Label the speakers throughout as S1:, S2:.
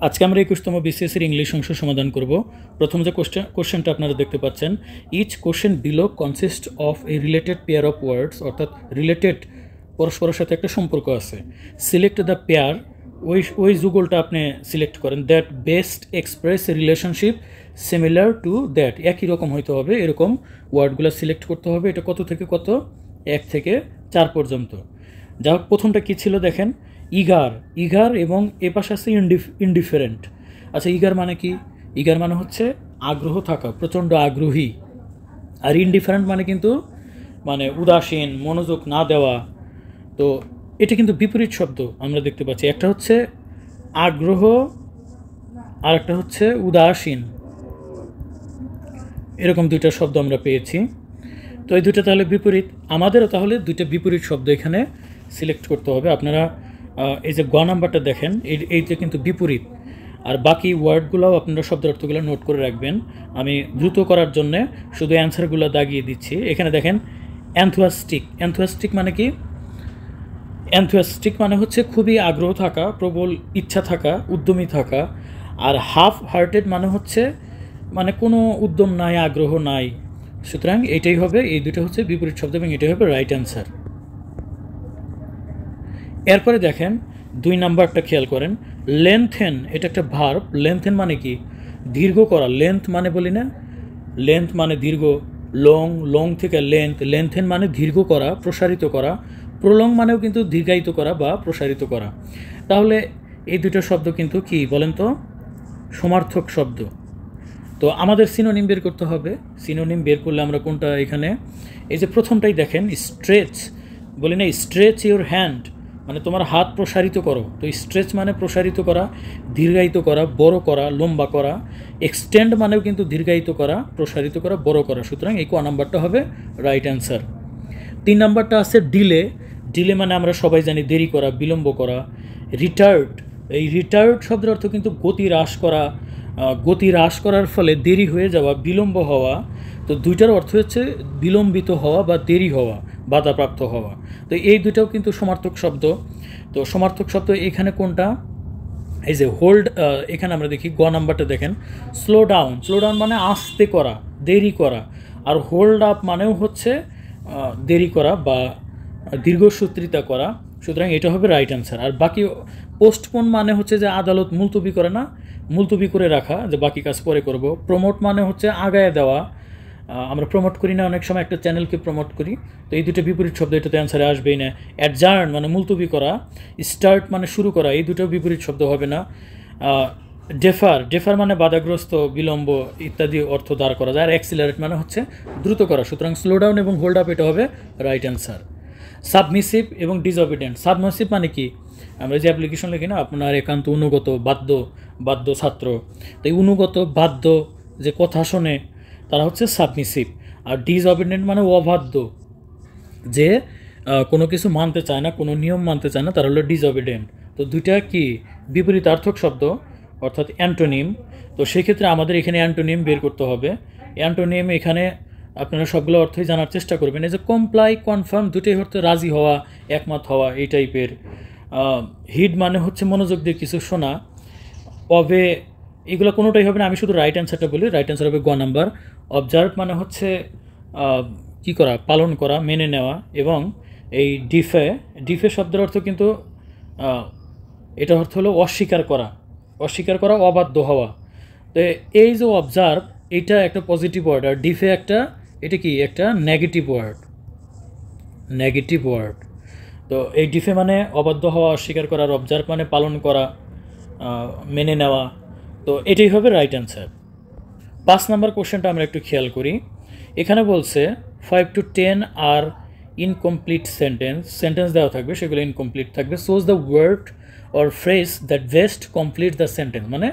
S1: আজকে আমরা 21তম বিসিএস এর ইংলিশ অংশ সমাধান করব। প্রথম যে কোশ্চেনটা আপনারা দেখতে পাচ্ছেন, each question below consist of a related pair of words, অর্থাৎ রিলেটেড পরস্পরের সাথে একটা সম্পর্ক আছে। সিলেক্ট দ্য পেয়ার, ওই যুগলটা আপনি সিলেক্ট করেন, that best express A relationship similar to that, একই রকম হইতে হবে, এরকম ওয়ার্ডগুলো সিলেক্ট করতে হবে। এটা কত থেকে কত? 1 থেকে 4 পর্যন্ত। যা হোক, প্রথমটা কী ছিল দেখেন, ইগার এবং এ পাশে আছে ইনডিফারেন্ট। আচ্ছা, ইগার মানে কি? ইগার মানে হচ্ছে আগ্রহ থাকা, প্রচণ্ড আগ্রহী। আর ইনডিফারেন্ট মানে কিন্তু উদাসীন, মনোযোগ না দেওয়া। তো এটা কিন্তু বিপরীত শব্দ আমরা দেখতে পাচ্ছি। একটা হচ্ছে আগ্রহ আর একটা হচ্ছে উদাসীন, এরকম দুইটা শব্দ আমরা পেয়েছি। তো এই দুইটা তাহলে বিপরীত, আমাদেরও তাহলে দুইটা বিপরীত শব্দ এখানে সিলেক্ট করতে হবে। আপনারা এই যে গ নাম্বারটা দেখেন, এইটা কিন্তু বিপরীত। আর বাকি ওয়ার্ডগুলোও আপনারা শব্দের অর্থগুলো নোট করে রাখবেন। আমি দ্রুত করার জন্যে শুধু অ্যান্সারগুলো দাগিয়ে দিচ্ছি। এখানে দেখেন, অ্যান্থুয়াস্টিক মানে কি? অ্যান্থুয়াস্টিক মানে হচ্ছে খুবই আগ্রহ থাকা, প্রবল ইচ্ছা থাকা, উদ্যমী থাকা। আর হাফ হার্টেড মানে হচ্ছে কোনো উদ্যম নাই, আগ্রহ নাই। সুতরাং এটাই হবে, এই দুটো হচ্ছে বিপরীত শব্দ এবং এটাই হবে রাইট অ্যান্সার। এরপরে দেখেন 2 নাম্বারটা খেয়াল করেন, লেন্থেন, এটা একটা ভার্ব। লেন্থেন মানে কি? দীর্ঘ করা। লেন্থ মানে বলি না, লেন্থ মানে দীর্ঘ, লং থেকে লেন্থেন মানে দীর্ঘ করা, প্রসারিত করা। প্রলং মানেও কিন্তু দীর্ঘায়িত করা বা প্রসারিত করা। তাহলে এই দুটো শব্দ কিন্তু কি বলেন তো? সমার্থক শব্দ। তো আমাদের সিনোনিম বের করতে হবে। সিনোনিম বের করলে আমরা কোনটা? এখানে এই যে প্রথমটাই দেখেন, স্ট্রেচ, বলি না স্ট্রেচ ইউর হ্যান্ড, মানে তোমার হাত প্রসারিত করো। তো স্ট্রেচ মানে প্রসারিত করা, দীর্ঘায়িত করা, বড় করা, লম্বা করা। এক্সটেন্ড মানেও কিন্তু দীর্ঘায়িত করা, প্রসারিত করা, বড় করা। সুতরাং এই ক নাম্বারটা হবে রাইট অ্যান্সার। 3 নাম্বারটা আছে ডিলে। ডিলে মানে আমরা সবাই জানি দেরি করা, বিলম্ব করা। রিটার্ড, এই রিটার্ড শব্দের অর্থ কিন্তু গতি হ্রাস করা। গতি হ্রাস করার ফলে দেরি হয়ে যাওয়া, বিলম্ব হওয়া। তো দুইটার অর্থ হচ্ছে বিলম্বিত হওয়া বা দেরি হওয়া, বাধাপ্রাপ্ত হওয়া। তো এই দুইটাও কিন্তু সমার্থক শব্দ। তো সমার্থক শব্দ এখানে কোনটা? এই যে হোল্ড, এখানে আমরা দেখি গ নাম্বারটা দেখেন, স্লো ডাউন মানে আস্তে করা, দেরি করা। আর হোল্ড আপ মানেও হচ্ছে দেরি করা বা দীর্ঘসূত্রিতা করা। সুতরাং এটা হবে রাইট অ্যান্সার। আর বাকি পোস্টপোন মানে হচ্ছে যে আদালত মুলতবি করে না, মুলতবি করে রাখা, যে বাকি কাজ পরে করব। প্রমোট মানে হচ্ছে আগায় দেওয়া, আমরা প্রমোট করি না অনেক সময়, একটা চ্যানেলকে প্রমোট করি। তো এই দুটো বিপরীত শব্দ, এটাতে অ্যান্সারে আসবেই না। অ্যাডজার্ন মানে মুলতবি করা, স্টার্ট মানে শুরু করা, এই দুটো বিপরীত শব্দ হবে না। ডেফার মানে বাধাগ্রস্ত, বিলম্ব ইত্যাদি অর্থ দাঁড় করা যায়। আর অ্যাক্সিলারেট মানে হচ্ছে দ্রুত করা। সুতরাং স্লো ডাউন এবং হোল্ড আপ এটা হবে রাইট অ্যান্সার। সাবমিসিভ এবং ডিসঅবিডেন্ট। সাবমিসিভ মানে কি? আমরা যে অ্যাপ্লিকেশন লিখি না, আপনার একান্ত অনুগত, বাধ্য ছাত্র। তো এই অনুগত বাধ্য যে কথা শোনে তারা হচ্ছে সাবমিসিভ। আর ডিসঅবিডেন্ট মানে অবাধ্য, যে কোনো কিছু মানতে চায় না, কোনো নিয়ম মানতে চায় না, তারা হলো ডিসঅবিডেন্ট। তো দুইটা কি বিপরীতার্থক শব্দ, অর্থাৎ অ্যান্টোনিম। তো সেক্ষেত্রে আমাদের এখানে অ্যান্টোনিম বের করতে হবে। অ্যান্টোনিম এখানে আপনারা সবগুলো অর্থই জানার চেষ্টা করবেন। এই যে কমপ্লাই, কনফার্ম, দুটোই হচ্ছে রাজি হওয়া, একমত হওয়া, এই টাইপের। হিড মানে হচ্ছে মনোযোগ দিয়ে কিছু শোনা। অবে, এগুলো কোনোটাই হবে না। আমি শুধু রাইট অ্যান্সারটা বলি, রাইট অ্যান্সার হবে গ নাম্বার। অবজার্ভ মানে হচ্ছে কি করা, পালন করা, মেনে নেওয়া। এবং এই ডিফে শব্দের অর্থ কিন্তু এটা অর্থ হলো অস্বীকার করা, অবাধ্য হওয়া। তো এই যে অবজার্ভ, এটা একটা পজিটিভ ওয়ার্ড, আর ডিফে এটা কি একটা নেগেটিভ ওয়ার্ড। তো এই ডিফে মানে অবাধ্য হওয়া, অস্বীকার করা, আর অবজার্ভ মানে পালন করা, মেনে নেওয়া। তো এটাই হবে রাইট অ্যান্সার। 5 নাম্বার কোশ্চেনটা আমরা একটু খেয়াল করি। এখানে বলছে 5 to 10 আর ইনকমপ্লিট সেন্টেন্স দেওয়া থাকবে, সেগুলো ইনকমপ্লিট থাকবে। Choose the word or phrase that best complete the sentence, মানে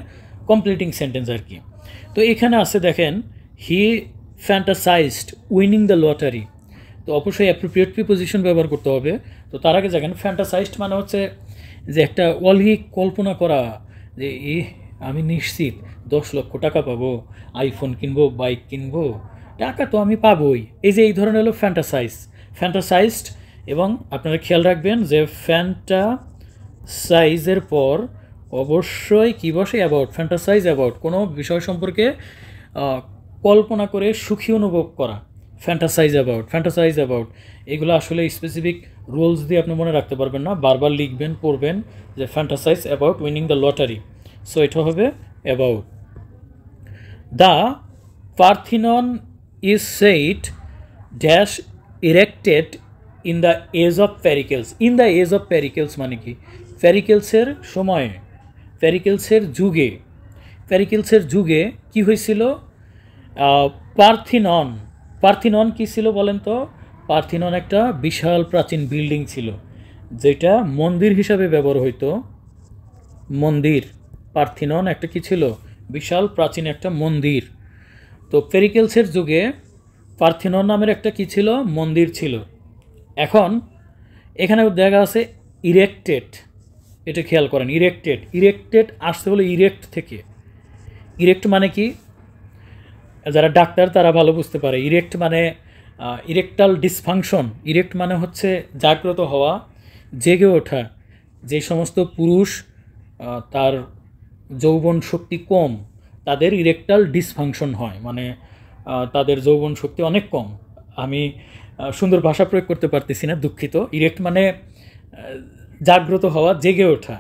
S1: কমপ্লিটিং সেন্টেন্স আর কি। তো এখানে আছে দেখেন, he fantasized winning the lottery. তো অবশ্যই অ্যাপ্রোপ্রিয়েট প্রিপোজিশন ব্যবহার করতে হবে। তো তার আগে দেখেন, ফ্যান্টাসাইজড মানে হচ্ছে যে একটা অলৌকিক কল্পনা করা, যে আমি নিশ্চিত 10 লক্ষ টাকা পাবো, আইফোন কিনবো, বাইক কিনবো, টাকা তো আমি পাবোই। এই যে এই ধরনের হলো ফ্যান্টাসাইজড। এবং আপনারা খেয়াল রাখবেন যে ফ্যান্টাসাইজের পর অবশ্যই কি বসে? অ্যাবাউট, ফ্যান্টাসাইজ অ্যাবাউট, কোনো বিষয় সম্পর্কে কল্পনা করে সুখী অনুভব করা। ফ্যান্টাসাইজ অ্যাবাউট, এগুলো আসলে স্পেসিফিক রুলস দিয়ে আপনি মনে রাখতে পারবেন না, বারবার লিখবেন, পড়বেন যে fantasize about winning the lottery. So এটা হবে about. The Parthenon is said dash erected in the age of Pericles. In the age of Pericles মানে কি? প্যারিকেলসের সময়ে, প্যারিকেলসের যুগে কি হয়েছিল? পার্থিনন। পার্থিনন কি ছিল বলেন তো? পার্থিনন একটা বিশাল প্রাচীন বিল্ডিং ছিল, যেটা মন্দির হিসাবে ব্যবহার হইতো। মন্দির, পার্থিনন একটা কি ছিল? বিশাল প্রাচীন একটা মন্দির। তো প্যারিকেলসের যুগে পার্থিনন নামের একটা কি ছিল? মন্দির ছিল। এখন এখানে দেখা আছে ইরেক্টেড, এটা খেয়াল করেন। ইরেক্টেড আসতে হলো ইরেক্ট থেকে। ইরেক্ট মানে কি? যারা ডাক্তার তারা ভালো বুঝতে পারে। ইরেক্ট মানে ইরেকটাল ডিসফাংশন। ইরেক্ট মানে হচ্ছে জাগ্রত হওয়া, জেগে ওঠা। যে সমস্ত পুরুষ তার যৌবন শক্তি কম, তাদের ইরেকটাল ডিসফাংশন হয়, মানে তাদের যৌবন শক্তি অনেক কম। আমি সুন্দর ভাষা প্রয়োগ করতে পারতেছি না, দুঃখিত। ইরেক্ট মানে জাগ্রত হওয়া, জেগে ওঠা।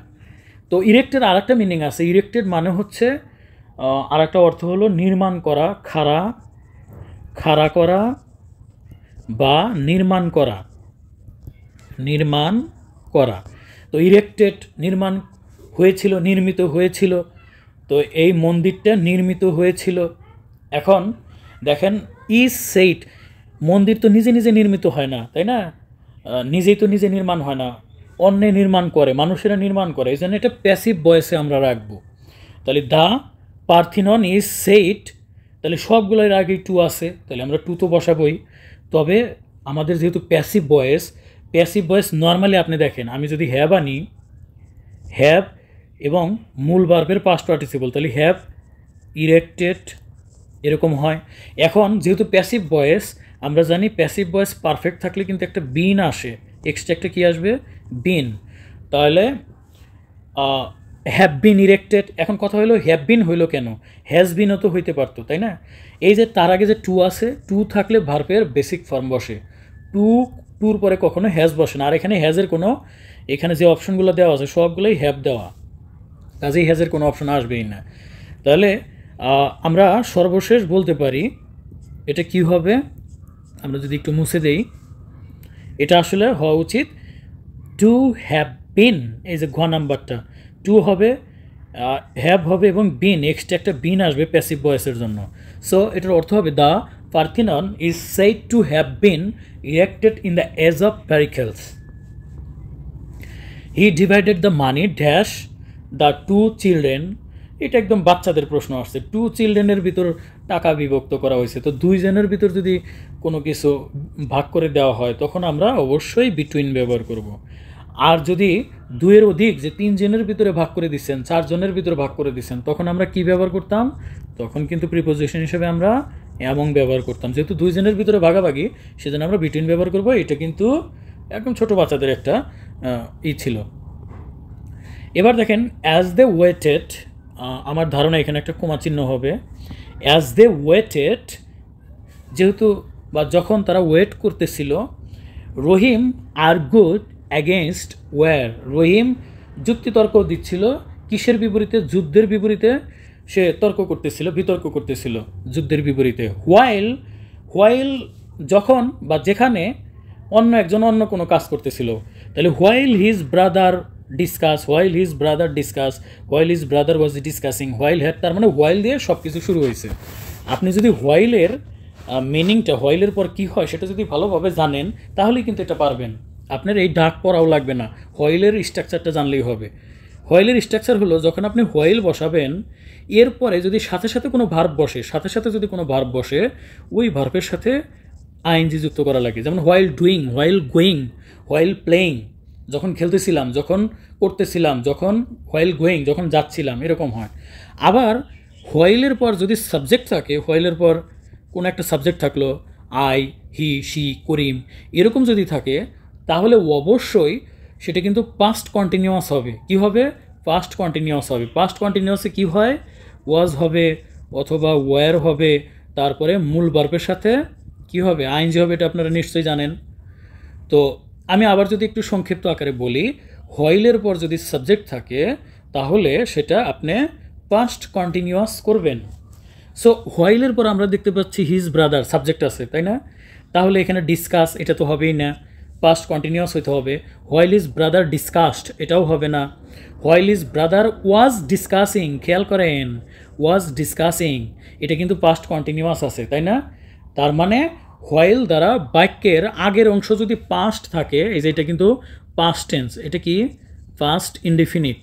S1: তো ইরেক্টের আর একটা মিনিং আছে। ইরেক্টেড মানে হচ্ছে আর একটা অর্থ হলো নির্মাণ করা, খাড়া করা বা নির্মাণ করা। তো ইরেক্টেড নির্মাণ হয়েছিল, নির্মিত হয়েছিল। তো এই মন্দিরটা নির্মিত হয়েছিল। এখন দেখেন, ইজ সেইট, মন্দির তো নিজে নিজে নির্মিত হয় না, তাই না? নিজেই তো নিজে নির্মাণ হয় না, অন্যে নির্মাণ করে, মানুষেরা নির্মাণ করে। এই জন্য এটা প্যাসিভ ভয়েসে আমরা রাখবো। তাহলে দ্য পার্থিনন ইজ সেইট, তাহলে সবগুলোর আগে টু আছে, তাহলে আমরা টু তো বসাবই। তবে আমাদের যেহেতু প্যাসিভ ভয়েস নর্মালি আপনি দেখেন, আমি যদি হ্যাভ আনি, হ্যাভ এবং মূল ভার্বের পাস্ট পার্টিসিপল, তাহলে হ্যাভ ইরেক্টেড এরকম হয়। এখন যেহেতু প্যাসিভ ভয়েস, আমরা জানি প্যাসিভ ভয়েস পারফেক্ট থাকলে কিন্তু একটা বিন আসে, এক্সট্রা একটা কী আসবে? বিন। তাহলে হ্যাভ বিন ইরেক্টেড। এখন কথা হলো হ্যাভ বিন হইলো কেন? হ্যাজ বিনও তো হইতে পারতো, তাই না? এই যে তার আগে যে টু আছে, টু থাকলে ভার্বের বেসিক ফর্ম বসে, টুর পরে কখনো হ্যাজ বসে না। আর এখানে হ্যাজের কোনো, এখানে যে অপশনগুলো দেওয়া আছে সবগুলোই হ্যাভ দেওয়া, কাজেই হ্যাজের কোনো অপশন আসবেই না। তাহলে আমরা সর্বশেষ বলতে পারি এটা কি হবে? আমরা যদি একটু মুছে দেই, এটা আসলে হওয়া উচিত টু হ্যাভ বিন। এই যে ঘ নাম্বারটা, টু হবে, হ্যাভ হবে এবং বিন, এক্সট্রা একটা বিন আসবে প্যাসিভ ভয়েসের জন্য। সো এটার অর্থ হবে the Parthenon is said to have been erected in the age of Pericles. He divided the money dash the two children. এটা একদম বাচ্চাদের প্রশ্ন আসছে। টু চিলড্রেনের ভিতর টাকা বিভক্ত করা হয়েছে, তো দুইজনের ভিতর যদি কোনো কিছু ভাগ করে দেওয়া হয় তখন আমরা অবশ্যই বিটুইন ব্যবহার করব। আর যদি দুইয়ের অধিক, যে তিনজনের ভিতরে ভাগ করে দিচ্ছেন, চারজনের ভিতরে ভাগ করে দিচ্ছেন, তখন আমরা কি ব্যবহার করতাম? তখন কিন্তু প্রিপোজিশন হিসেবে আমরা এবং ব্যবহার করতাম। যেহেতু দুইজনের ভিতরে ভাগাভাগি, সেজন্য আমরা বিটুইন ব্যবহার করব। এটা কিন্তু একদম ছোট বাচ্চাদের একটা ছিল। এবার দেখেন, অ্যাজ দে ওয়েটেড, আমার ধারণা এখানে একটা কমা চিহ্ন হবে। অ্যাজ দে ওয়েটেড, যেহেতু বা যখন তারা ওয়েট করতেছিল, রহিম আর্গুড অ্যাগেনস্ট ওয়ার। রহিম যুক্তিতর্ক দিচ্ছিল কিসের বিপরীতে? যুদ্ধের বিপরীতে সে বিতর্ক করতেছিল যুদ্ধের বিপরীতে। হোয়াইল যখন বা যেখানে অন্য একজন অন্য কোনো কাজ করতেছিল, তাহলে while his brother was discussing, while had, তার মানে হোয়াইল দিয়ে সব কিছু শুরু হয়েছে। আপনি যদি হোয়াইলের মিনিংটা, হোয়াইলের পর কি হয় সেটা যদি ভালোভাবে জানেন, তাহলেই কিন্তু এটা পারবেন। আপনার এই ডাক পড়াও লাগবে না, হোয়াইলের স্ট্রাকচারটা জানলেই হবে। হোয়াইলের স্ট্রাকচার হলো, যখন আপনি হোয়াইল বসাবেন, এরপরে যদি সাথে সাথে কোনো ভার্ব বসে, ওই ভার্বের সাথে আইএনজি যুক্ত করা লাগে। যেমন while doing, while going, while playing, যখন খেলতেছিলাম, যখন করতেছিলাম, যখন হোয়াইল গোয়িং, যখন যাচ্ছিলাম, এরকম হয়। আবার হোয়াইলের পর যদি সাবজেক্ট থাকে, হোয়াইলের পর কোনো একটা সাবজেক্ট থাকলো, আই, হি, শি, করিম, এরকম যদি থাকে, তাহলে অবশ্যই সেটা কিন্তু পাস্ট কন্টিনিউয়াস হবে। কি হবে? পাস্ট কন্টিনিউয়াস হবে। পাস্ট কন্টিনিউয়াসে কি হয়, ওয়াজ হবে অথবা ওয়্যার হবে, তারপরে মূল ভার্বের সাথে কি হবে, আইনজি হবে, এটা আপনারা নিশ্চয়ই জানেন। তো আমি আবার যদি একটু সংক্ষিপ্ত আকারে বলি, হোয়াইলের পর যদি সাবজেক্ট থাকে তাহলে সেটা আপনি পাস্ট কন্টিনিউয়াস করবেন। সো হোয়াইলের পর আমরা দেখতে পাচ্ছি হিজ ব্রাদার সাবজেক্ট আছে, তাই না? তাহলে এখানে ডিসকাস এটা তো হবেই না, পাস্ট কন্টিনিউয়াস হইতে হবে। হোয়াইল ইজ ব্রাদার ডিসকাসড এটাও হবে না। While his brother was discussing, খেয়াল করেন, ওয়াজ ডিসকাসিং এটা কিন্তু পাস্ট কন্টিনিউয়াস আছে, তাই না? তার মানে হোয়াইল দ্বারা বাক্যের আগের অংশ যদি পাস্ট থাকে, এই যে এটা কিন্তু পাস্ট টেন্স, এটা কি পাস্ট ইনডেফিনিট,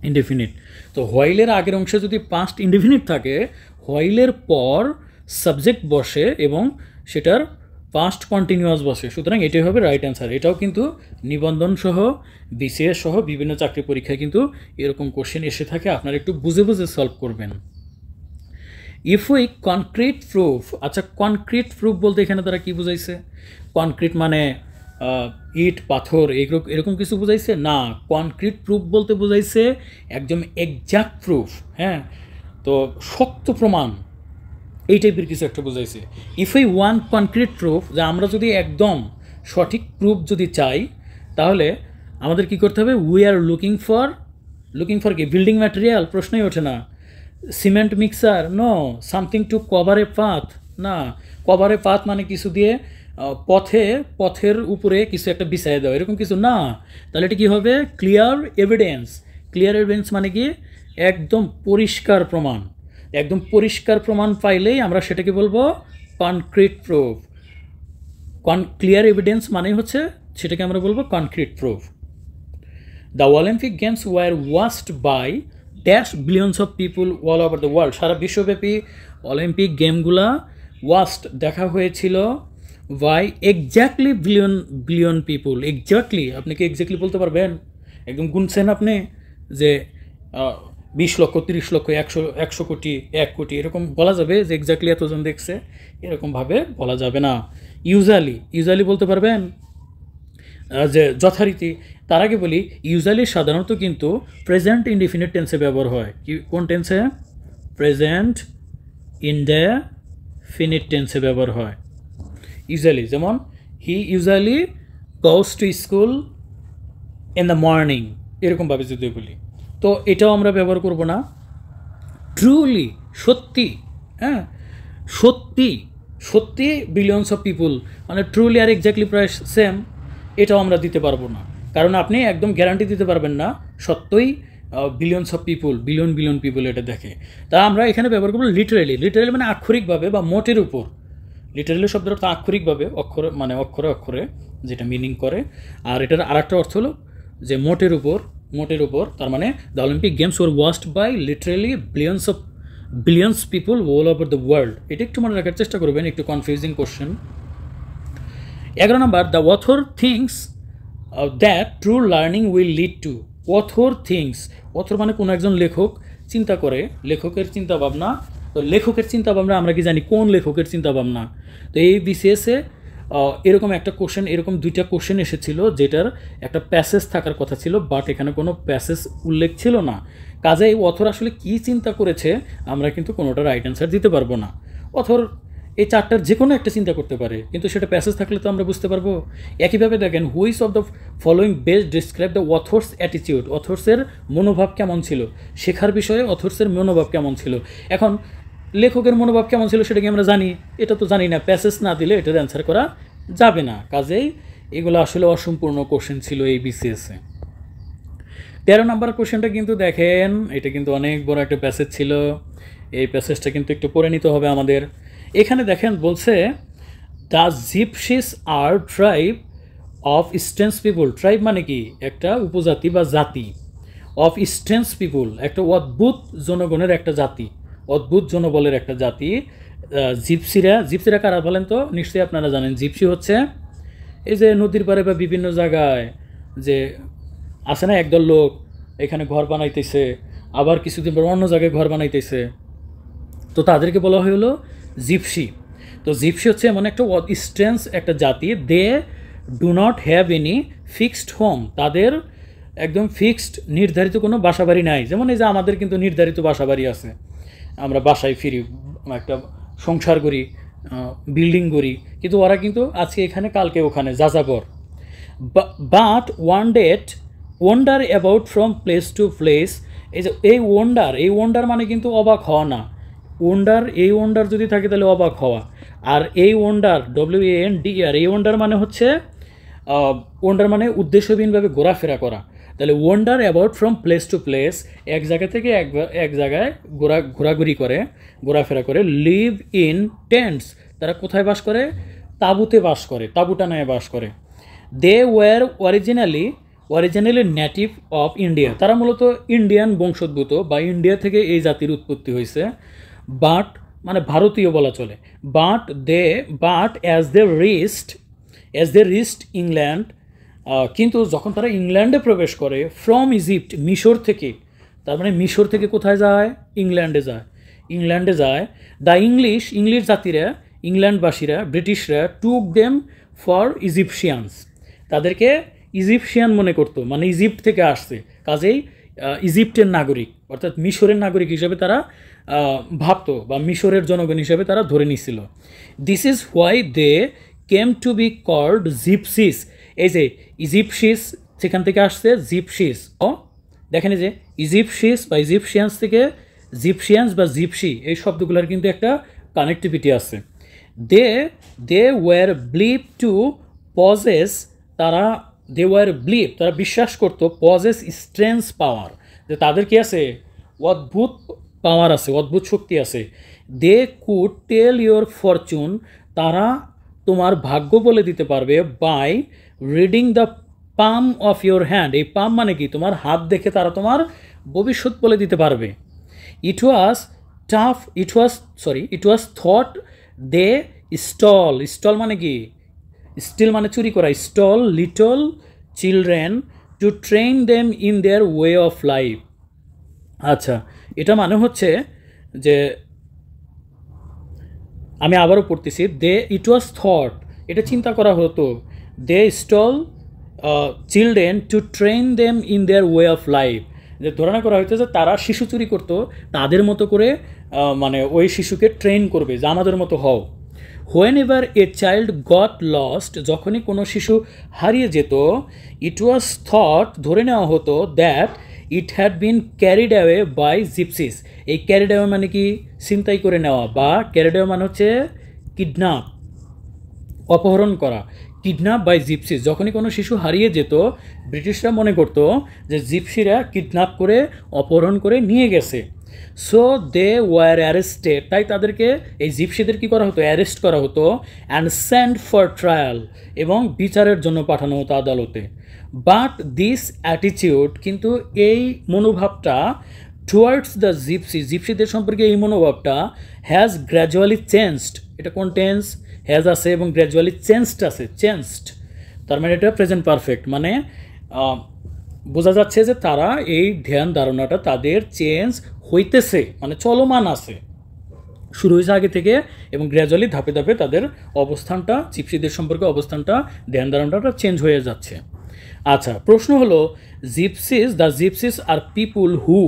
S1: ইনডেফিনিট। তো হোয়াইলের আগের অংশে যদি পাস্ট ইনডেফিনিট থাকে, হোয়াইলের পর সাবজেক্ট বসে এবং সেটার পাস্ট কন্টিনিউয়াস বসে, সুতরাং এটাই হবে রাইট অ্যান্সার। এটাও কিন্তু নিবন্ধন সহ বিসিএস সহ বিভিন্ন চাকরি পরীক্ষায় কিন্তু এরকম কোশ্চেন এসে থাকে, আপনারা একটু বুঝে বুঝে সলভ করবেন। ইফ উই কনক্রিট প্রুফ, আচ্ছা কনক্রিট প্রুফ বলতে এখানে তারা কি বুঝাইছে? কনক্রিট মানে ইট পাথর এরকম কিছু বুঝাইছে না। কনক্রিট প্রুফ বলতে বুঝাইছে একদম এক্সাক্ট প্রুফ, হ্যাঁ, তো শক্ত প্রমাণ, এই টাইপের কিছু একটা বুঝাইছে। If we want concrete proof, যে আমরা যদি একদম সঠিক প্রুফ যদি চাই তাহলে আমাদের কি করতে হবে? উই আর লুকিং ফর কি? বিল্ডিং ম্যাটেরিয়াল, প্রশ্নই ওঠে না। Cement mixer, no. Something to cover a path, না। কভার এ পাথ মানে কিছু দিয়ে পথের উপরে কিছু একটা বিছাই দেওয়া, এরকম কিছু না। তাহলে এটা কী হবে? Clear evidence. ক্লিয়ার এভিডেন্স মানে কি? একদম পরিষ্কার প্রমাণ। একদম পরিষ্কার প্রমাণ পাইলেই আমরা সেটাকে বলবো কনক্রিট প্রুফ। ক্লিয়ার এভিডেন্স মানে হচ্ছে সেটাকে আমরা বলবো concrete proof. The Olympic games were watched by dash billions of people all over the world. সারা বিশ্বব্যাপী অলিম্পিক গেমগুলা ওয়াচড দেখা হয়েছিল by exactly billion people. Exactly, আপনি কি এক্স্যাক্টলি বলতে পারবেন? একদম গুনছেন আপনি যে 20 লক্ষ, 30 লক্ষ, 100 কোটি, 1 কোটি, এরকম বলা যাবে যে এক্স্যাক্টলি এতজন দেখছে? এরকমভাবে বলা যাবে না। ইউজুয়ালি বলতে পারবেন? যে যথারীতি। তার আগে বলি, ইউজুয়ালি সাধারণত কিন্তু প্রেজেন্ট ইনডিফিনিট টেন্সে ব্যবহার হয়। কি, কোন টেন্সে? প্রেজেন্ট ইনডেফিনিট টেন্সে ব্যবহার হয় ইউজুয়ালি। যেমন হি usually goes to school in the morning, এরকমভাবে যদি বলি, তো এটাও আমরা ব্যবহার করব না। ট্রুলি, সত্যি, হ্যাঁ, সত্যি বিলিয়ন্স অফ পিপুল, মানে ট্রুলি আর এক্স্যাক্টলি প্রায় সেম, এটাও আমরা দিতে পারবো না, কারণ আপনি একদম গ্যারান্টি দিতে পারবেন না সত্যই বিলিয়ন্স অফ পিপুল, বিলিয়ন পিপুল এটা দেখে। তা আমরা এখানে ব্যবহার করবো লিটারেলি। লিটারেলি মানে আক্ষরিকভাবে বা মোটের উপর। লিটারেলি শব্দের অর্থ আক্ষরিকভাবে, অক্ষরে মানে অক্ষরে যেটা মিনিং করে। আর এটার আরেকটা অর্থ হলো যে মোটের উপর। তার মানে the Olympic games were watched by literally billions people all over the world. এটা একটু মনে রাখার চেষ্টা করবেন, একটু confusing question. 11 number, the author things that true learning will lead to. Author মানে কোনো একজন লেখক চিন্তা করে, লেখকের চিন্তাভাবনা। তো লেখকের চিন্তাভাবনা আমরা কি জানি? কোন লেখকের চিন্তাভাবনা? তো এই বিসিএসে এরকম একটা কোশ্চেন, এরকম 2টা কোশ্চেন এসেছিল যেটার একটা প্যাসেজ থাকার কথা ছিল, বাট এখানে কোনো প্যাসেজ উল্লেখ ছিল না। কাজেই অথর আসলে কী চিন্তা করেছে আমরা কিন্তু কোনোটা রাইট অ্যান্সার দিতে পারবো না। অথর এই 4টার যে কোনো একটা চিন্তা করতে পারে, কিন্তু সেটা প্যাসেজ থাকলে তো আমরা বুঝতে পারবো। একইভাবে দেখেন, which of the following best describe the author's attitude. অথর্সের মনোভাব কেমন ছিল? শেখার বিষয়ে অথর্সের মনোভাব কেমন ছিল? এখন লেখকের মনোভাব কেমন ছিল সেটা কি আমরা জানি? এটা তো জানি না। প্যাসেজ না দিলে এটার অ্যান্সার করা যাবে না। কাজেই এগুলো আসলে অসম্পূর্ণ কোশ্চেন ছিল এই বিসিএসে। 13 নম্বর কোশ্চেনটা কিন্তু দেখেন, এটা কিন্তু অনেক বড় একটা প্যাসেজ ছিল। এই প্যাসেজটা কিন্তু একটু পড়ে নিতে হবে আমাদের। এখানে দেখেন বলছে, the gypsies are tribe of Easterns people. Tribe মানে কি? একটা উপজাতি বা জাতি। অফ ইস্টেন্স পিপুল, একটা অদ্ভুত জনগণের একটা জাতি, অদ্ভুত জনবলের একটা জাতি। জিপসিরা কারা বলেন তো? নিশ্চয়ই আপনারা জানেন। জিপসি হচ্ছে এই যে নদীর পাড়ে বা বিভিন্ন জায়গায় যে আছে না, একদল লোক এখানে ঘর বানাইতেছে, আবার কিছুদিন পর অন্য জায়গায় ঘর বানাইতেছে, তো তাদেরকে বলা হলো জিপসি। তো জিপসি হচ্ছে এমন একটা স্ট্রেঞ্জ একটা জাতি। They do not have any fixed home. তাদের একদম ফিক্সড নির্ধারিত কোনো বাসাবাড়ি নাই। যেমন এই যে আমাদের কিন্তু নির্ধারিত বাসাবাড়ি আছে, আমরা বাসায় ফিরি, একটা সংসার করি, বিল্ডিং করি, কিন্তু ওরা কিন্তু আজকে এখানে কালকে ওখানে যাযাবর। But wonder about from place to place. এই যে এই ওয়ান্ডার মানে কিন্তু অবাক হওয়া না। ওয়ান্ডার যদি থাকে তাহলে অবাক হওয়া। আর এই ওয়ান্ডার WANDER, এই ওয়ান্ডার মানে হচ্ছে ওয়ান্ডার মানে উদ্দেশ্যহীনভাবে ঘোরাফেরা করা। তাহলে wonder about from place to place, এক জায়গা থেকে এক জায়গায় ঘোরাঘুরি করে, ঘোরাফেরা করে। লিভ ইন টেন্টস, তারা কোথায় বাস করে? তাঁবুতে বাস করে, তাঁবুটানায় বাস করে। They were originally native of India, তারা মূলত ইন্ডিয়ান বংশোদ্ভূত বা ইন্ডিয়া থেকে এই জাতির উৎপত্তি হয়েছে। বাট মানে ভারতীয় বলা চলে। But as they reached England, কিন্তু যখন তারা ইংল্যান্ডে প্রবেশ করে, ফ্রম ইজিপ্ট, মিশর থেকে, তার মানে মিশর থেকে কোথায় যায়? ইংল্যান্ডে যায়। দ্য ইংলিশ জাতিরা, ইংল্যান্ডবাসীরা, ব্রিটিশরা টুক দেম ফর ইজিপশিয়ানস, তাদেরকে ইজিপশিয়ান মনে করতো, মানে ইজিপ্ট থেকে আসছে, কাজেই ইজিপ্টের নাগরিক অর্থাৎ মিশরের নাগরিক হিসেবে তারা ভাবতো, বা মিশরের জনগণ হিসেবে তারা ধরে নিছিল। This is why they came to be called gypsies. এই যে ইজিপসিস সেখান থেকে আসছে জিপসিস। ও দেখেন যে ইজিপসিস বা ইজিপশিয়ানস থেকে জিপশিয়ানস বা জিপসি, এই শব্দগুলোর কিন্তু একটা কানেক্টিভিটি আছে। They were believe to possess, তারা বিশ্বাস করতো পজেস স্ট্রেঞ্জ পাওয়ার, যে তাদের কি আছে? অদ্ভুত পাওয়ার আছে, অদ্ভুত শক্তি আছে। They could tell your fortune, তারা তোমার ভাগ্য বলে দিতে পারবে। By reading the palm of your hand, এই পাম মানে কি? তোমার হাত দেখে তারা তোমার ভবিষ্যৎ বলে দিতে পারবে। ইট ওয়াজ থট দে স্টল মানে কি? স্টিল মানে চুরি করা। Stole little children to train them in their way of life. আচ্ছা, এটা মানে হচ্ছে যে, আমি আবারও পড়তেছি, ইট ওয়াজ থট, এটা চিন্তা করা হতো, they stole children to train them in their way of life, যে ধারণা করা হইতো যে তারা শিশু চুরি করতো, তাদের মতো করে মানে ওই শিশুকে ট্রেন করবে যে আমাদের মতো হও। When ever a child goat lost, যখনই কোনো শিশু হারিয়ে যেত, ইট ওয়াজ থট, ধরে নেওয়া হতো, that it had been carried away by gypsies. এই ক্যারিড অ্যাওয়ে মানে কি? ছিনতাই করে নেওয়া, বা ক্যারিড অ্যাওয়ে মানে হচ্ছে কিডন্যাপ, অপহরণ করা। কিডন্যাপ বাই জিপসিস, যখনই কোনো শিশু হারিয়ে যেত, ব্রিটিশরা মনে করতো যে জিপসিরা কিডন্যাপ করে, অপহরণ করে নিয়ে গেছে। সো দে ওয়ার অ্যারেস্টেড, তাই তাদেরকে, এই জিপসিদের কী করা হতো? অ্যারেস্ট করা হতো। অ্যান্ড সেন্ড ফর ট্রায়াল, এবং বিচারের জন্য পাঠানো হতো আদালতে। বাট দিস অ্যাটিটিউড, কিন্তু এই মনোভাবটা, টুয়ার্ডস দ্য জিপসিদের সম্পর্কে এই মনোভাবটা, হ্যাজ গ্র্যাজুয়ালি চেঞ্জড। এটা কোন টেন্স? হ্যাজ আছে এবং গ্র্যাজুয়ালি চেঞ্জড, তার মানে এটা প্রেজেন্ট পারফেক্ট, মানে বোঝা যাচ্ছে যে তারা এই ধ্যান ধারণাটা তাদের চেঞ্জ হইতেছে, মানে চলমান আছে, শুরু হয়েছে আগে থেকে, এবং গ্র্যাজুয়ালি ধাপে ধাপে তাদের অবস্থানটা, জিপসিদের সম্পর্কে অবস্থানটা, ধ্যান ধারণাটা চেঞ্জ হয়ে যাচ্ছে। আচ্ছা, প্রশ্ন হলো, দ্য জিপসিস আর পিপুল হু,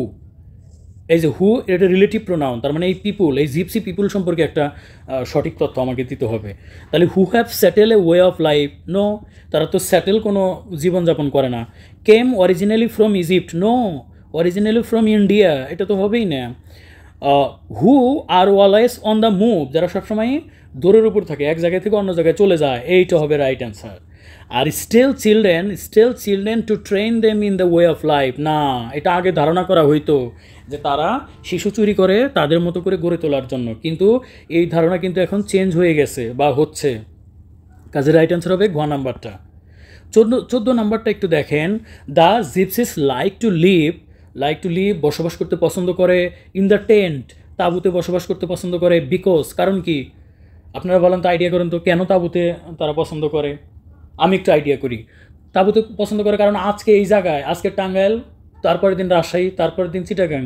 S1: এই যে হু, এটা রিলেটিভ প্রোনাউন, তার মানে এই পিপুল, এই জিপসি পিপুল সম্পর্কে একটা সঠিক তথ্য আমাকে দিতে হবে। তাহলে who have settle a way of life, no, তারা তো সেটেল কোনো জীবনযাপন করে না। Came originally from Egypt, no, originally from India, এটা তো হবেই না। Who are always on the move, যারা সবসময় দৌড়ের উপর থাকে, এক জায়গায় থেকে অন্য জায়গায় চলে যায়, এইটা হবে রাইট অ্যান্সার। আর steal children to train them in the way of life, না, এটা আগে ধারণা করা হইতো যে তারা শিশু চুরি করে তাদের মতো করে গড়ে তোলার জন্য, কিন্তু এই ধারণা কিন্তু এখন চেঞ্জ হয়ে গেছে বা হচ্ছে। কাজে রাইট অ্যান্সার হবে ঘ নাম্বারটা। 14 নাম্বারটা একটু দেখেন। The gypsies like to live, বসবাস করতে পছন্দ করে, ইন দ্য টেন্ট, তাঁবুতে বসবাস করতে পছন্দ করে, বিকজ, কারণ কি? আপনারা বলেন তো, আইডিয়া করেন তো, কেন তাঁবুতে তারা পছন্দ করে? আমি একটু আইডিয়া করি। তাঁবুতে পছন্দ করে কারণ আজকে এই জায়গায়, আজকে টাঙ্গাইল, তারপরের দিন রাজশাহী, তারপরের দিন চিটাগাং,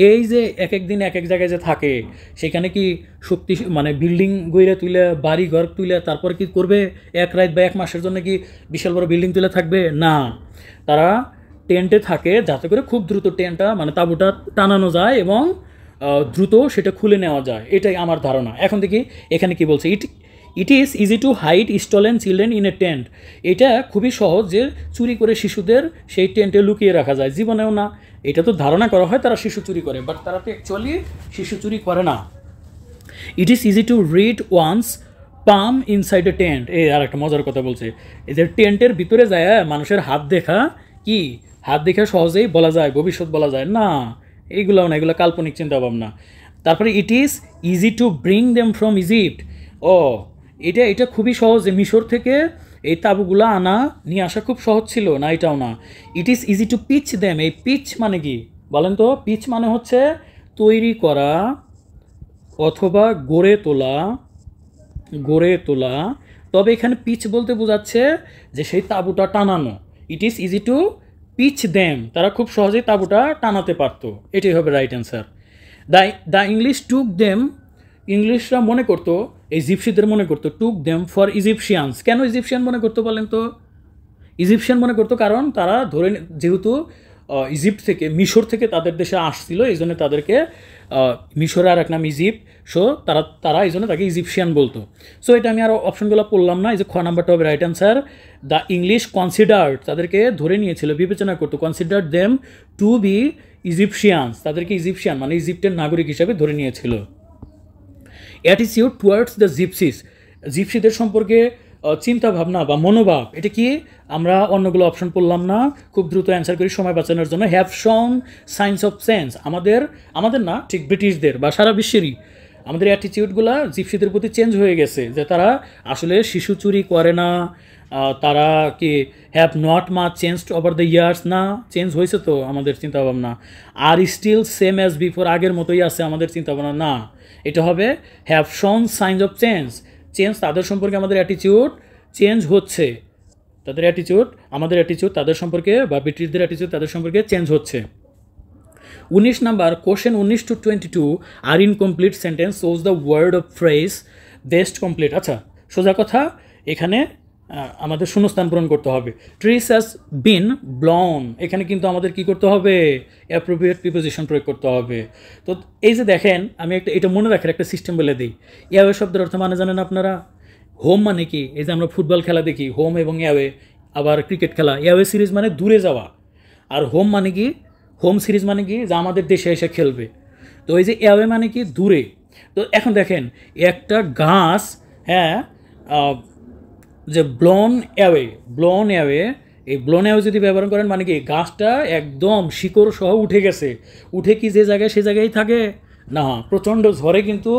S1: এই যে এক এক দিন এক এক জায়গায় যে থাকে, সেখানে কি শক্তি, মানে বিল্ডিং গইরে তুলে, বাড়ি ঘর তুলে, তারপর কি করবে? এক রাত বা এক মাসের জন্য কি বিশাল বড় বিল্ডিং তুলে থাকবে? না, তারা টেন্টে থাকে যাতে করে খুব দ্রুত টেন্টটা মানে তাঁবুটা টানানো যায় এবং দ্রুত সেটা খুলে নেওয়া যায়, এটাই আমার ধারণা। এখন দেখি এখানে কি বলছে, it is easy to hide stolen children in a tent. এটা খুবই সহজ যে চুরি করে শিশুদের সেই টেন্টে লুকিয়ে রাখা যায়, জীবনেও না, এটা তো ধারণা করা হয় তারা শিশু চুরি করে, বাট তারা তো অ্যাকচুয়ালি শিশু চুরি করে না। It is easy to read one's palm inside a tent. এই আর একটা মজার কথা বলছে, এদের টেন্টের ভিতরে যায় মানুষের হাত দেখা, কি হাত দেখা সহজেই বলা যায়, ভবিষ্যৎ বলা যায় না, এইগুলোও না, এগুলো কাল্পনিক চিন্তা ভাবনা। তারপরে it is easy to bring them from Egypt. ও এটা খুবই সহজ, যে মিশর থেকে এই তাঁবুগুলো নিয়ে আসা খুব সহজ ছিল না, এটাও না। It is easy to pitch them. এই পিচ মানে কি বলেন তো? পিচ মানে হচ্ছে তৈরি করা অথবা গড়ে তোলা। তবে এখানে পিচ বলতে বোঝাচ্ছে যে সেই তাঁবুটা টানানো। It is easy to pitch them, তারা খুব সহজেই তাঁবুটা টানাতে পারতো, এটাই হবে right answer. The English took them, ইংলিশরা মনে করতো, এই জিপসিদের মনে করতো টুক দেম ফর ইজিপশিয়ানস। কেন ইজিপশিয়ান মনে করতো বলেন তো? ইজিপশিয়ান মনে করতো কারণ তারা যেহেতু ইজিপ্ট থেকে, মিশর থেকে তাদের দেশে আসছিল, এই জন্য তাদেরকে মিশরের আর এক নাম ইজিপ্ট, সো তারা এই জন্য তাকে ইজিপশিয়ান বলতো। সো এটা আমি আর অপশনগুলো পড়লাম না, এই যে খ নাম্বারটা হবে right answer. The English considered, তাদেরকে ধরে নিয়েছিল, বিবেচনা করতো, considered them to be Egyptians, তাদেরকে ইজিপশিয়ান মানে ইজিপ্টের নাগরিক হিসাবে ধরে নিয়েছিল। অ্যাটিটিউড টুয়ার্ডস দ্য জিপসিদের সম্পর্কে চিন্তা ভাবনা বা মনোভাব, এটা কি? আমরা অন্যগুলো অপশন পড়লাম না, খুব দ্রুত অ্যান্সার করি সময় বাঁচানোর জন্য। হ্যাভ শোন সাইন্স অফ সেন্স, আমাদের না, ঠিক ব্রিটিশদের বা সারা বিশ্বেরই আমাদের অ্যাটিটিউডগুলো জিপসিদের প্রতি চেঞ্জ হয়ে গেছে, যে তারা আসলে শিশু চুরি করে না, তারা কি have not much changed over the years, না চেঞ্জ হয়েছে তো আমাদের চিন্তাভাবনা, আর স্টিল সেম অ্যাজ বিফোর, আগের মতোই আছে আমাদের চিন্তাভাবনা, না, এটা হবে হ্যাভ শোন সাইন্স অফ চেঞ্জ, তাদের সম্পর্কে আমাদের অ্যাটিটিউড চেঞ্জ হচ্ছে, আমাদের অ্যাটিটিউড তাদের সম্পর্কে বা ব্রিটিশদের অ্যাটিটিউড তাদের সম্পর্কে চেঞ্জ হচ্ছে। 19 নাম্বার কোশ্চেন 19 to 22 আর incomplete sentence choose the word of phrase best complete. আচ্ছা, সোজা কথা, এখানে আমাদের শূন্যস্থান পূরণ করতে হবে। ট্রিস হ্যাজ বিন ব্লন, এখানে কিন্তু আমাদের কি করতে হবে? অ্যাপ্রোপ্রিয়েট প্রিপোজিশন প্রয়োগ করতে হবে। তো এই যে দেখেন, আমি এটা মনে রাখার একটা সিস্টেম বলে দিই। অ্যাওয়ে শব্দের অর্থ মানে জানেন আপনারা? হোম মানে কি? এই যে আমরা ফুটবল খেলা দেখি, হোম এবং অ্যাওয়ে, আবার ক্রিকেট খেলা, অ্যাওয়ে সিরিজ মানে দূরে যাওয়া, আর হোম মানে কি? হোম সিরিজ মানে কি? যে আমাদের দেশে এসে খেলবে। তো এই যে অ্যাওয়ে মানে কি? দূরে। তো এখন দেখেন একটা গাছ, হ্যাঁ, যে ব্লোন অ্যাওয়ে, এই ব্লোন অ্যাওয়ে যদি ব্যবহার করেন মানে কি? গাছটা একদম শিকড় সহ উঠে গেছে, উঠে কি যে জায়গায় সে জায়গায় থাকে না, প্রচণ্ড ঝড়ে কিন্তু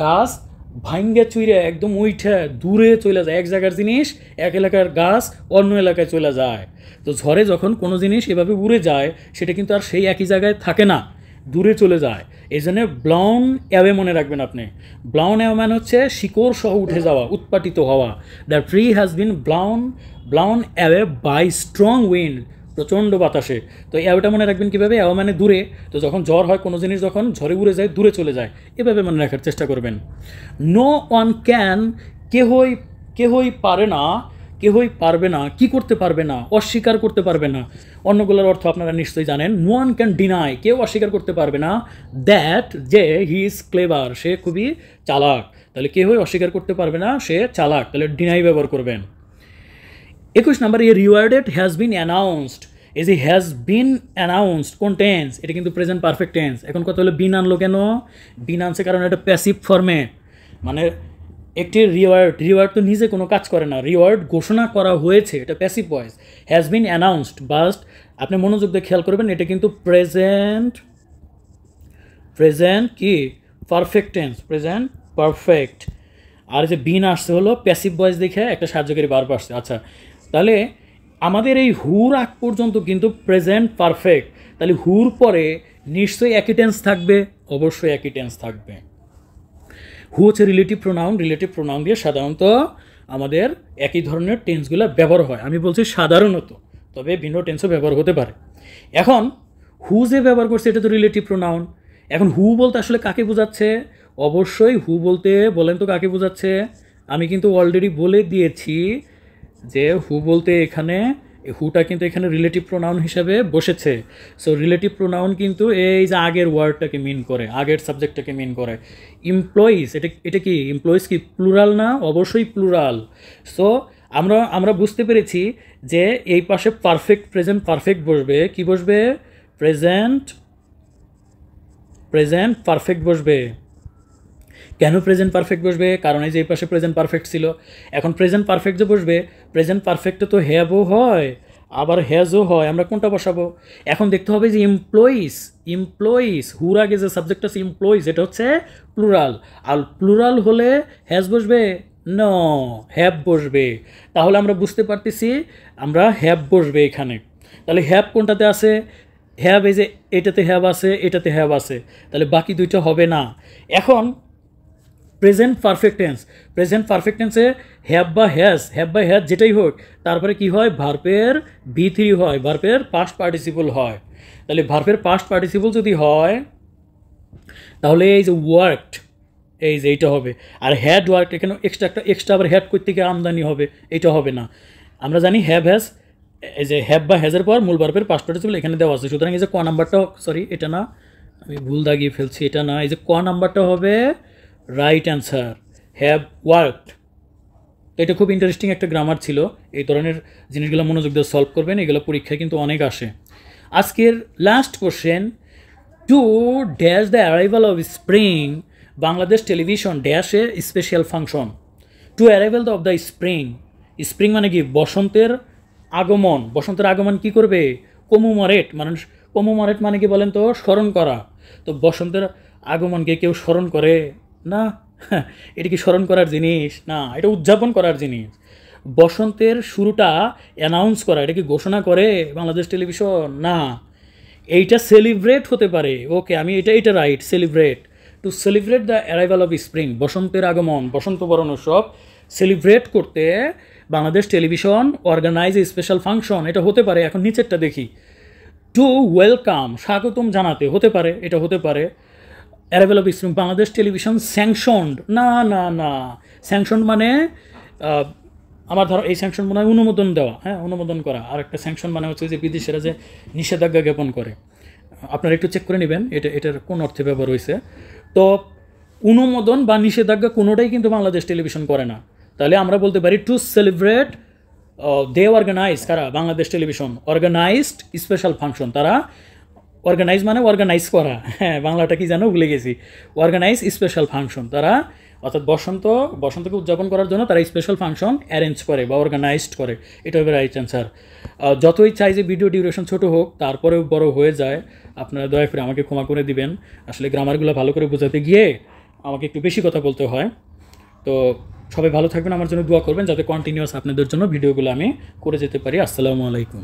S1: গাছ ভাঙ্গে চুইরে একদম উঠে দূরে চলে যায়, এক জায়গার জিনিস এক এলাকার গাছ অন্য এলাকায় চলে যায়। তো ঝড়ে যখন কোনো জিনিস এভাবে উড়ে যায়, সেটা কিন্তু আর সেই একই জায়গায় থাকে না, দূরে চলে যায়। এই জন্য ব্লাউন অ্যাওয়ে মনে রাখবেন আপনি। ব্লাউন অ্যাওয়ে মানে হচ্ছে শিকড় সহ উঠে যাওয়া, উৎপাটিত হওয়া। The tree has been blown away by strong wind, প্রচণ্ড বাতাসে। তো অ্যাওয়েটা মনে রাখবেন কীভাবে? অ্যাওয়ে মানে দূরে। তো যখন ঝড় হয়, কোনো জিনিস যখন ঝড়ে উড়ে যায়, দূরে চলে যায়, এভাবে মনে রাখার চেষ্টা করবেন। নো ওয়ান ক্যান, কেহই পারবে না, কি করতে পারবে না? অস্বীকার করতে পারবে না। অন্যগুলোর অর্থ আপনারা নিশ্চয়ই জানেন। নো ওয়ান ক্যান ডিনাই, কেউ অস্বীকার করতে পারবে না দ্যাট যে হি ইজ ক্লেভার, সে খুবই চালাক। তাহলে কেউই অস্বীকার করতে পারবে না সে চালাক, তাহলে ডিনাই ব্যবহার করবেন। 21 number, A rewarded has been announced. এই যে হ্যাজ বিন অ্যানাউন্সড, কোন টেন্স? এটা কিন্তু প্রেজেন্ট পারফেক্ট টেন্স। এখন কথা হলো বিন আনলো কেন? বিন আনছে কারণ এটা প্যাসিভ ফর্মে, মানে একটি রিওয়ার্ড তো নিজে কোনো কাজ করে না, রিওয়ার্ড ঘোষণা করা হয়েছে, এটা passive voice. Has been announced, but আপনি মনোযোগ দিয়ে খেয়াল করবেন, এটা কিন্তু প্রেজেন্ট কি পারফেক্ট টেন্স, প্রেজেন্ট পারফেক্ট। আর যে বিন আসছে হলো প্যাসিভ ভয়েস দেখে একটা সাহায্যকারী ভার্ব আসছে। আচ্ছা, তাহলে আমাদের এই হুর আগ পর্যন্ত কিন্তু প্রেজেন্ট পারফেক্ট, তাহলে হুর পরে নিশ্চয়ই একই টেন্স থাকবে, অবশ্যই একই টেন্স থাকবে। হু হচ্ছে রিলেটিভ প্রোনাউন দিয়ে সাধারণত আমাদের একই ধরনের টেন্সগুলো ব্যবহার হয়। আমি বলছি সাধারণত, তবে ভিন্ন টেন্সও ব্যবহার হতে পারে। এখন হু যে ব্যবহার করছে এটা তো রিলেটিভ প্রোনাউন। এখন হু বলতে আসলে কাকে বোঝাচ্ছে? অবশ্যই হু বলতে, বলেন তো কাকে বোঝাচ্ছে? আমি কিন্তু অলরেডি বলে দিয়েছি যে হু বলতে এখানে হুটা কিন্তু এখানে রিলেটিভ প্রোনাউন হিসাবে বসেছে। সো রিলেটিভ প্রোনাউন কিন্তু এই যে আগের ওয়ার্ডটাকে মিন করে, আগের সাবজেক্টটাকে মিন করে। এমপ্লয়িজ, এটা কি এমপ্লয়িজ কি প্লুরাল না? অবশ্যই প্লুরাল। সো আমরা বুঝতে পেরেছি যে এই পাশে পারফেক্ট প্রেজেন্ট পারফেক্ট বসবে। কি বসবে? প্রেজেন্ট পারফেক্ট বসবে। কেন প্রেজেন্ট পারফেক্ট বসবে? কারণ এই যে এই পাশে প্রেজেন্ট পারফেক্ট ছিল। এখন প্রেজেন্ট পারফেক্ট যে বসবে, প্রেজেন্ট পারফেক্টে তো হ্যাভও হয় আবার হ্যাজও হয়। আমরা কোনটা বসাবো? এখন দেখতে হবে যে এমপ্লয়িজ হুর আগে যে সাবজেক্ট আছে এমপ্লয়িজ, এটা হচ্ছে প্লুরাল। আর প্লুরাল হলে হ্যাজ বসবে? নো, হ্যাভ বসবে। তাহলে আমরা বুঝতে পারতেছি আমরা হ্যাভ বসবে এখানে। তাহলে হ্যাভ কোনটাতে আছে? হ্যাভ এই যে এটাতে হ্যাভ আছে, এটাতে হ্যাভ আছে, তাহলে বাকি দুইটা হবে না। এখন প্রেজেন্ট পারফেক্ট টেন্সে হ্যাভ বা হ্যাজ যেটাই হোক, তারপরে কি হয়? ভার্বের V3 হয়, ভার্বের পাস্ট পার্টিসিপল হয়। তাহলে ভার্বের পাস্ট পার্টিসিপল যদি হয় তাহলে এই যে ওয়ার্কড, এই যে এইটা হবে। আর হ্যাড ওয়ার্কড, এখানে এক্সট্রা আবার হ্যাড করতে গিয়ে আমদানি হবে, এটা হবে না। আমরা জানি হ্যাভ হ্যাজ, এই যে হ্যাভ বা হ্যাজের পর মূল ভার্বের পাস্ট পার্টিসিপল এখানে দেওয়া আছে। সুতরাং এই যে ক নাম্বারটা, সরি এটা না, আমি ভুল দাগিয়ে ফেলছি, এটা না, এই যে ক নাম্বারটা হবে রাইট অ্যান্সার, হ্যাভ ওয়ার্কড। তো এটা খুব ইন্টারেস্টিং একটা গ্রামার ছিল। এই ধরনের জিনিসগুলো মনোযোগ দিয়ে সলভ করবেন, এগুলো পরীক্ষায় কিন্তু অনেক আসে। আজকের last question, to dash the arrival of spring Bangladesh television dash a special function. To arrival of the spring মানে কি? বসন্তের আগমন। বসন্তের আগমন কি করবে? কমুমারেট মানে কি বলেন তো? স্মরণ করা। তো বসন্তের আগমনকে কেউ স্মরণ করে না? এটা কি স্মরণ করার জিনিস না, এটা উদযাপন করার জিনিস। বসন্তের শুরুটা অ্যানাউন্স করা, এটা কি ঘোষণা করে বাংলাদেশ টেলিভিশন? না, এইটা সেলিব্রেট হতে পারে। ওকে, আমি এটা right, celebrate. To celebrate the arrival of spring, বসন্তের আগমন, বসন্ত বরণ উৎসব সেলিব্রেট করতে Bangladesh television organise a special function, এটা হতে পারে। এখন নিচেরটা দেখি, টু ওয়েলকাম, স্বাগতম জানাতে, হতে পারে, এটা হতে পারে। Arrival of spring, Bangladesh television sanctioned, না, স্যাংশন মানে আমার ধরো এই স্যাংশন মনে হয় অনুমোদন দেওয়া, হ্যাঁ, অনুমোদন করা। আর একটা স্যাংশন মানে হচ্ছে যে বিদেশিরা যে নিষেধাজ্ঞা জ্ঞাপন করে। আপনারা একটু চেক করে নেবেন এটার কোন অর্থে ব্যবহার হয়েছে। তো অনুমোদন বা নিষেধাজ্ঞা কোনোটাই কিন্তু বাংলাদেশ টেলিভিশন করে না। তাহলে আমরা বলতে পারি টু সেলিব্রেট দে অর্গানাইজ, কারা? Bangladesh television organised special function. তারা অর্গানাইজ মানে অর্গানাইজ করা, হ্যাঁ, বাংলাটা কি জানো ভুলে গেছি। অর্গানাইজ স্পেশাল ফাংশন, তারা অর্থাৎ বসন্তকে উদযাপন করার জন্য তারা স্পেশাল ফাংশন অ্যারেঞ্জ করে বা অর্গানাইজড করে, এটা হবে রাইট অ্যান্সার। যতই চাই যে ভিডিও ডিউরেশন ছোটো হোক, তারপরেও বড় হয়ে যায়, আপনারা দয়া করে আমাকে ক্ষমা করে দিবেন। আসলে গ্রামারগুলো ভালো করে বোঝাতে গিয়ে আমাকে একটু বেশি কথা বলতে হয়। তো সবাই ভালো থাকবেন, আমার জন্য দোয়া করবেন যাতে কন্টিনিউয়াস আপনাদের জন্য ভিডিওগুলো আমি করে যেতে পারি। আসসালামু আলাইকুম।